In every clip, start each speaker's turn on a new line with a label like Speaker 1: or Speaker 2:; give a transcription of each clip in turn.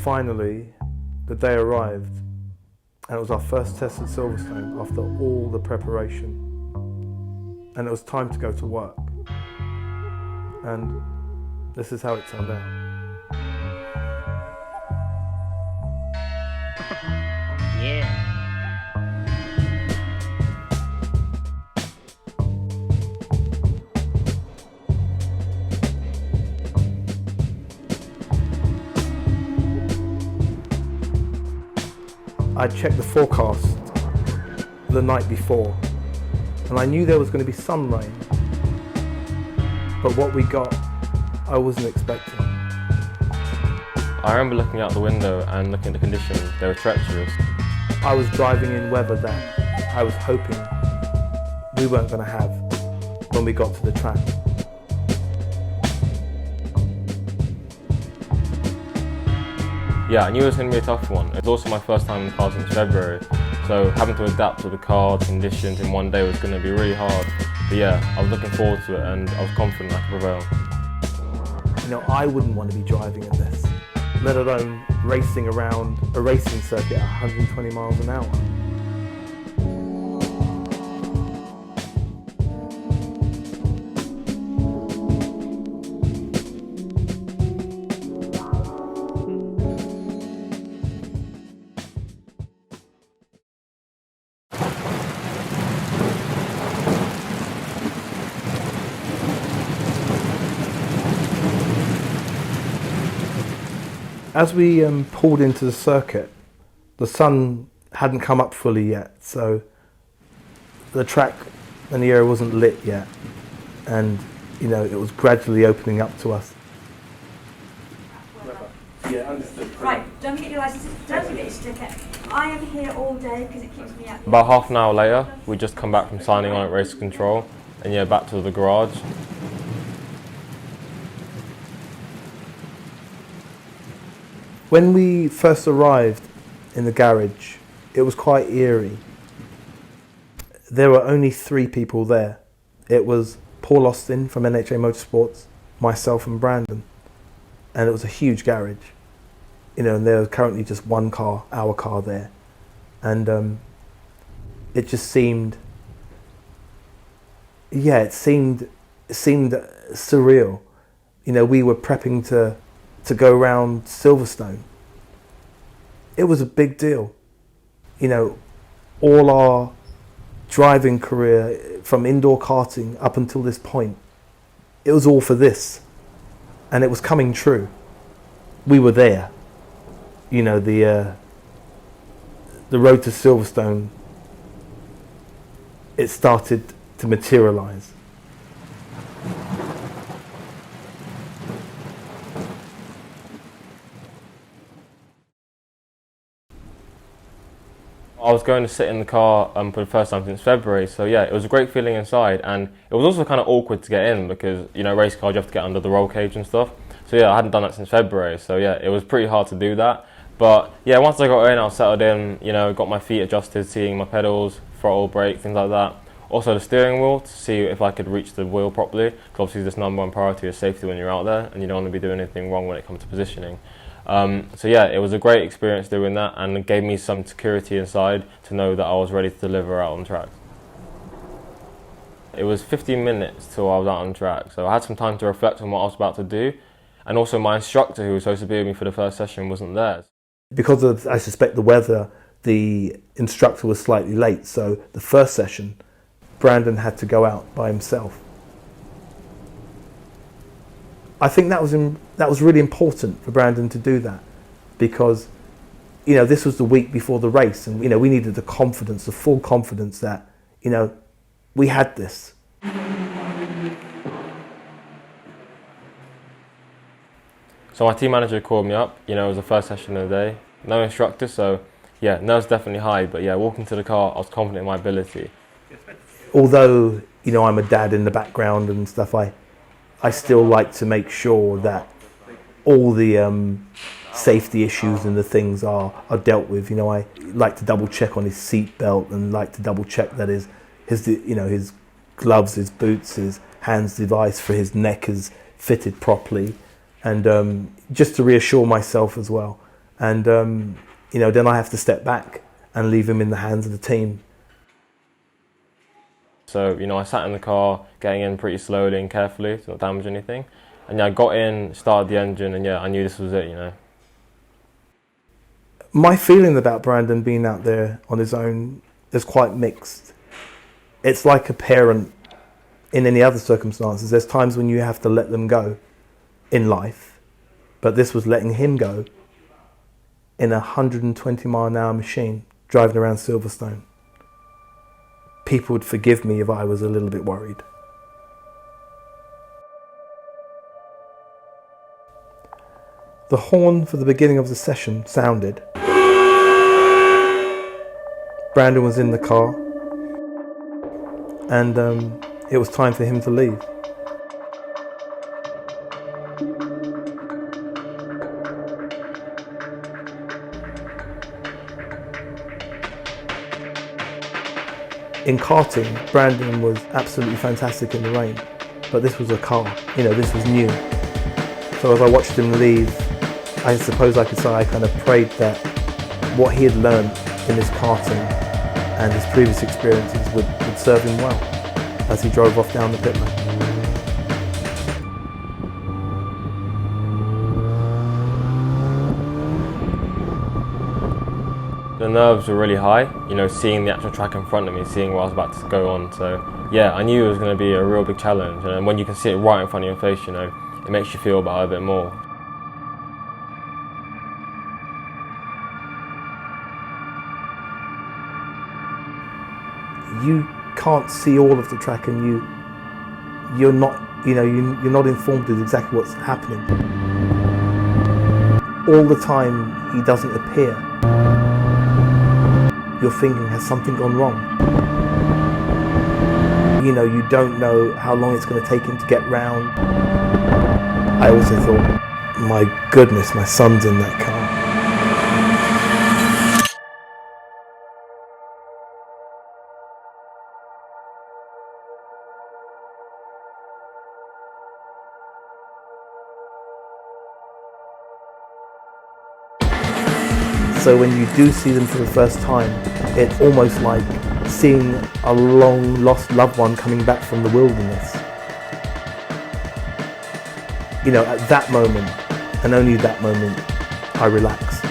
Speaker 1: Finally, the day arrived, and it was our first test at Silverstone after all the preparation. And it was time to go to work. And this is how it turned out.
Speaker 2: Yeah.
Speaker 1: I checked the forecast the night before, and I knew there was going to be some rain, but what we got, I wasn't expecting.
Speaker 3: I remember looking out the window and looking at the conditions. They were treacherous.
Speaker 1: I was driving in weather that I was hoping we weren't going to have when we got to the track.
Speaker 3: Yeah, I knew it was going to be a tough one. It was also my first time in the car since February, so having to adapt to the car, the conditions in one day was going to be really hard. But yeah, I was looking forward to it and I was confident I could prevail.
Speaker 1: You know, I wouldn't want to be driving in this, let alone racing around a racing circuit at 120 miles an hour. As we pulled into the circuit, the sun hadn't come up fully yet, so the track and the area wasn't lit yet, and you know, it was gradually opening up to us.
Speaker 4: Yeah, understood. Right, don't forget your license, don't forget your sticker. I am here all day because it keeps me up.
Speaker 3: About half an hour later, we just come back from signing on at race control, and yeah, back to the garage.
Speaker 1: When we first arrived in the garage, it was quite eerie. There were only 3 people there. It was Paul Austin from NHA Motorsports, myself and Brandon. And it was a huge garage. You know, and there was currently just one car, our car there. And it just seemed, yeah, it seemed surreal. You know, we were prepping to go around Silverstone. It was a big deal. You know, all our driving career from indoor karting up until this point, it was all for this. And it was coming true. We were there. You know, the road to Silverstone, it started to materialize.
Speaker 3: I was going to sit in the car for the first time since February, so yeah, it was a great feeling inside, and it was also kind of awkward to get in because, you know, race cars, you have to get under the roll cage and stuff. So yeah, I hadn't done that since February, so yeah, it was pretty hard to do that. But yeah, once I got in, I was settled in, you know, got my feet adjusted, seeing my pedals, throttle, brake, things like that. Also the steering wheel, to see if I could reach the wheel properly, because obviously this number one priority is safety when you're out there, and you don't want to be doing anything wrong when it comes to positioning. So yeah, it was a great experience doing that, and it gave me some security inside to know that I was ready to deliver out on track. It was 15 minutes till I was out on track, so I had some time to reflect on what I was about to do, and also my instructor, who was supposed to be with me for the first session, wasn't there.
Speaker 1: Because of, I suspect, the weather, the instructor was slightly late, so the first session, Brandon had to go out by himself. I think that was really important for Brandon to do that, because, you know, this was the week before the race, and, you know, we needed the confidence, the full confidence that, you know, we had this.
Speaker 3: So my team manager called me up, you know, it was the first session of the day, no instructor, so yeah, nerves definitely high, but yeah, walking to the car, I was confident in my ability.
Speaker 1: Although, you know, I'm a dad in the background and stuff, I still like to make sure that all the safety issues and the things are dealt with. You know, I like to double check on his seat belt and like to double check that his gloves, his boots, his hands device for his neck is fitted properly, and just to reassure myself as well. And then I have to step back and leave him in the hands of the team.
Speaker 3: So, I sat in the car, getting in pretty slowly and carefully to not damage anything. And I got in, started the engine, and I knew this was it.
Speaker 1: My feeling about Brandon being out there on his own is quite mixed. It's like a parent in any other circumstances. There's times when you have to let them go in life, but this was letting him go in a 120-mile-an-hour machine driving around Silverstone. People would forgive me if I was a little bit worried. The horn for the beginning of the session sounded. Brandon was in the car, and it was time for him to leave. In karting, Brandon was absolutely fantastic in the rain, but this was a car, this was new. So as I watched him leave, I suppose I could say I kind of prayed that what he had learned in his karting and his previous experiences would serve him well as he drove off down the pit lane.
Speaker 3: The nerves were really high, seeing the actual track in front of me, seeing what I was about to go on. So yeah, I knew it was going to be a real big challenge. And when you can see it right in front of your face, it makes you feel about it a bit more.
Speaker 1: You can't see all of the track, and you're not you're not informed of exactly what's happening. All the time he doesn't appear, you're thinking, has something gone wrong? You don't know how long it's going to take him to get round. I also thought, my goodness, my son's in that car. So when you do see them for the first time, it's almost like seeing a long lost loved one coming back from the wilderness. At that moment, and only that moment, I relax.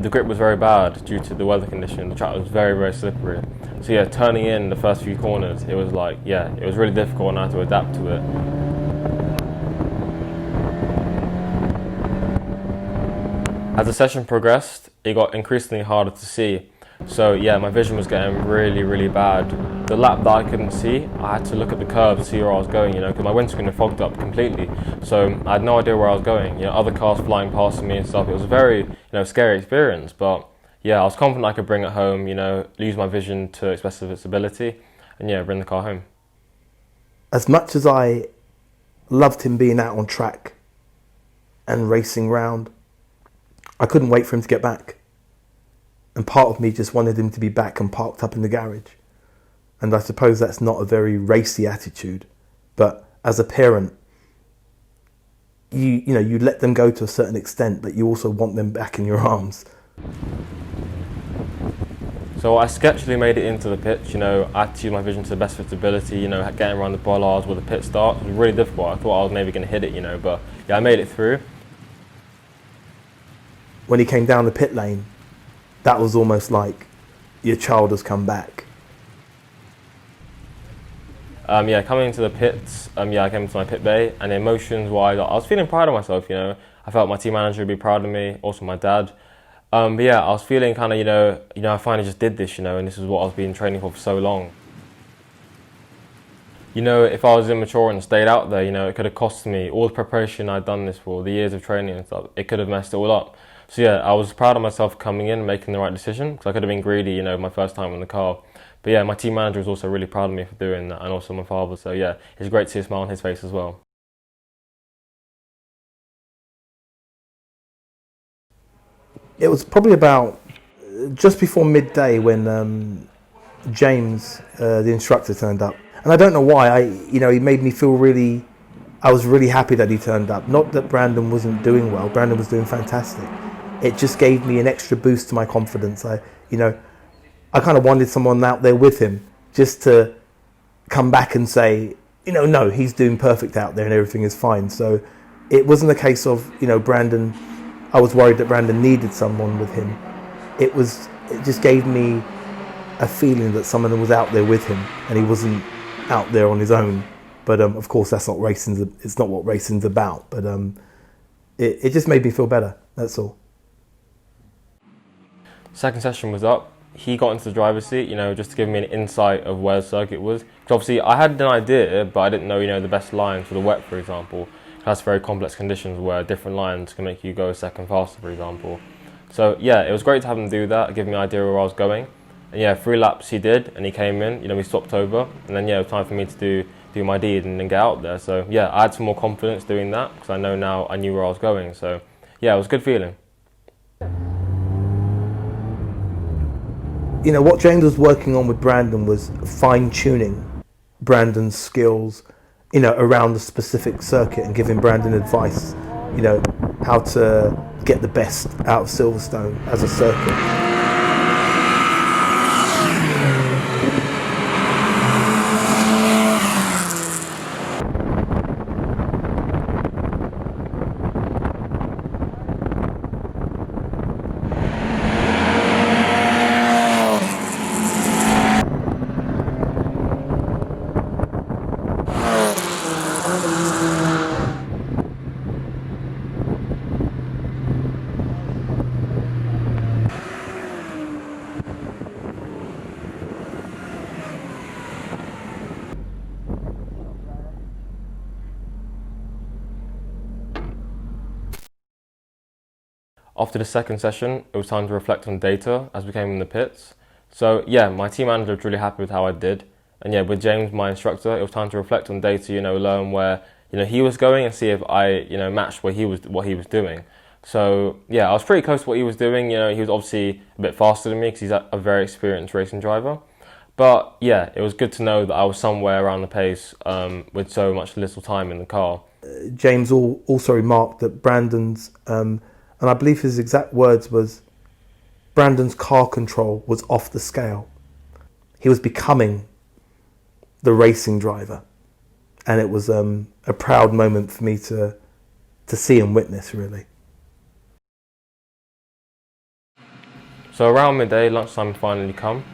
Speaker 3: The grip was very bad due to the weather condition. The track was very, very slippery. So yeah, turning in the first few corners, it was it was really difficult and I had to adapt to it. As the session progressed, it got increasingly harder to see. So yeah, my vision was getting really, really bad. The lap that I couldn't see, I had to look at the curb to see where I was going, because my windscreen had fogged up completely. So I had no idea where I was going. Other cars flying past me and stuff. It was a very, scary experience, but yeah, I was confident I could bring it home, use my vision to its best of its ability, and bring the car home.
Speaker 1: As much as I loved him being out on track and racing round, I couldn't wait for him to get back. And part of me just wanted him to be back and parked up in the garage. And I suppose that's not a very racy attitude, but as a parent, you let them go to a certain extent, but you also want them back in your arms.
Speaker 3: So I sketchily made it into the pitch, I had to use my vision to the best of its ability, getting around the bollards with the pit start. It was really difficult. I thought I was maybe going to hit it, but yeah, I made it through.
Speaker 1: When he came down the pit lane, that was almost like your child has come back.
Speaker 3: Coming into the pits, I came into my pit bay, and emotions-wise, I was feeling proud of myself, I felt my team manager would be proud of me, also my dad. But yeah, I was feeling kind of, I finally just did this, and this is what I was been training for so long. If I was immature and stayed out there, it could have cost me all the preparation I'd done this for, the years of training and stuff. It could have messed it all up. So yeah, I was proud of myself coming in and making the right decision, because I could have been greedy, my first time in the car. But yeah, my team manager was also really proud of me for doing that, and also my father. So yeah, it's great to see a smile on his face as well.
Speaker 1: It was probably about just before midday when James, the instructor, turned up. And I don't know why, he made me feel really, I was really happy that he turned up. Not that Brandon wasn't doing well, Brandon was doing fantastic. It just gave me an extra boost to my confidence. I kind of wanted someone out there with him just to come back and say, no, he's doing perfect out there and everything is fine. So it wasn't a case of, Brandon, I was worried that Brandon needed someone with him. It just gave me a feeling that someone was out there with him and he wasn't out there on his own. But of course, that's not racing. It's not what racing's about. But it just made me feel better. That's all.
Speaker 3: Second session was up. He got into the driver's seat, just to give me an insight of where the circuit was. Because obviously I had an idea, but I didn't know, the best lines for the wet, for example. That's very complex conditions where different lines can make you go a second faster, for example. So yeah, it was great to have him do that, give me an idea where I was going. And yeah, 3 laps he did, and he came in, we swapped over. And then yeah, it was time for me to do my deed and then get out there. So yeah, I had some more confidence doing that because I know now I knew where I was going. So yeah, it was a good feeling.
Speaker 1: What James was working on with Brandon was fine-tuning Brandon's skills, around the specific circuit and giving Brandon advice, how to get the best out of Silverstone as a circuit.
Speaker 3: After the second session, it was time to reflect on data as we came in the pits. So yeah, my team manager was really happy with how I did. And yeah, with James, my instructor, it was time to reflect on data, learn where, he was going and see if I, matched what he was doing. So yeah, I was pretty close to what he was doing. He was obviously a bit faster than me because he's a very experienced racing driver. But yeah, it was good to know that I was somewhere around the pace with so much little time in the car.
Speaker 1: James also remarked that Brandon's, and I believe his exact words was, Brandon's car control was off the scale. He was becoming the racing driver. And it was a proud moment for me to see and witness, really.
Speaker 3: So around midday, lunchtime finally come.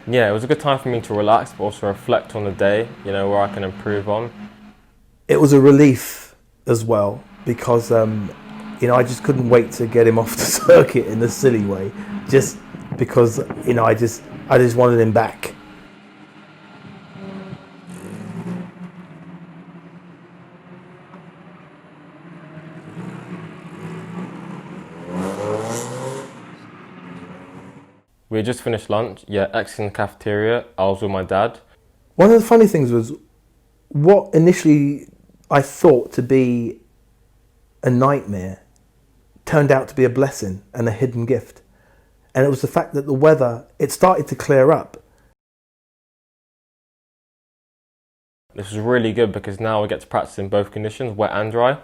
Speaker 3: Yeah, it was a good time for me to relax, but also reflect on the day, where I can improve on.
Speaker 1: It was a relief as well, because I just couldn't wait to get him off the circuit in a silly way, just because, I just wanted him back.
Speaker 3: We had just finished lunch, exiting the cafeteria, I was with my dad.
Speaker 1: One of the funny things was, what initially I thought to be a nightmare turned out to be a blessing and a hidden gift. And it was the fact that the weather, it started to clear up.
Speaker 3: This was really good because now we get to practice in both conditions, wet and dry.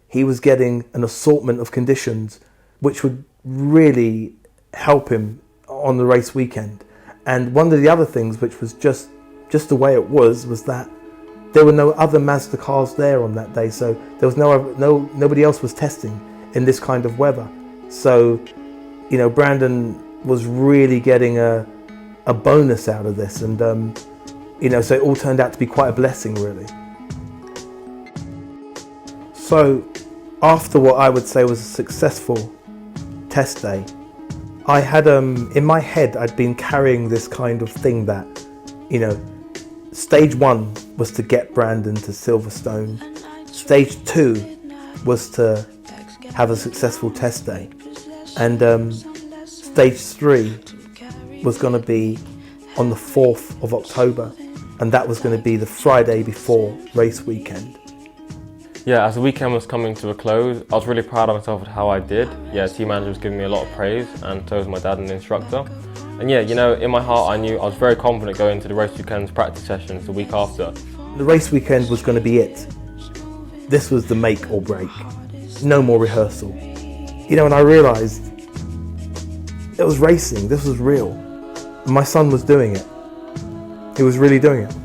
Speaker 1: He was getting an assortment of conditions which would really help him on the race weekend. And one of the other things, which was just the way it was that there were no other Mazda cars there on that day, so there was nobody else was testing in this kind of weather. So, Brandon was really getting a bonus out of this, and so it all turned out to be quite a blessing, really. So, after what I would say was a successful test day, I had in my head I'd been carrying this kind of thing that, stage 1 was to get Brandon to Silverstone. Stage 2 was to have a successful test day. And stage 3 was going to be on the 4th of October. And that was going to be the Friday before race weekend.
Speaker 3: Yeah, as the weekend was coming to a close, I was really proud of myself at how I did. Yeah, team manager was giving me a lot of praise, and so was my dad and the instructor. And yeah, you know, in my heart I knew I was very confident going to the race weekend's practice sessions the week after.
Speaker 1: The race weekend was going to be it. This was the make or break. No more rehearsal. You know, and I realised it was racing, this was real. My son was doing it. He was really doing it.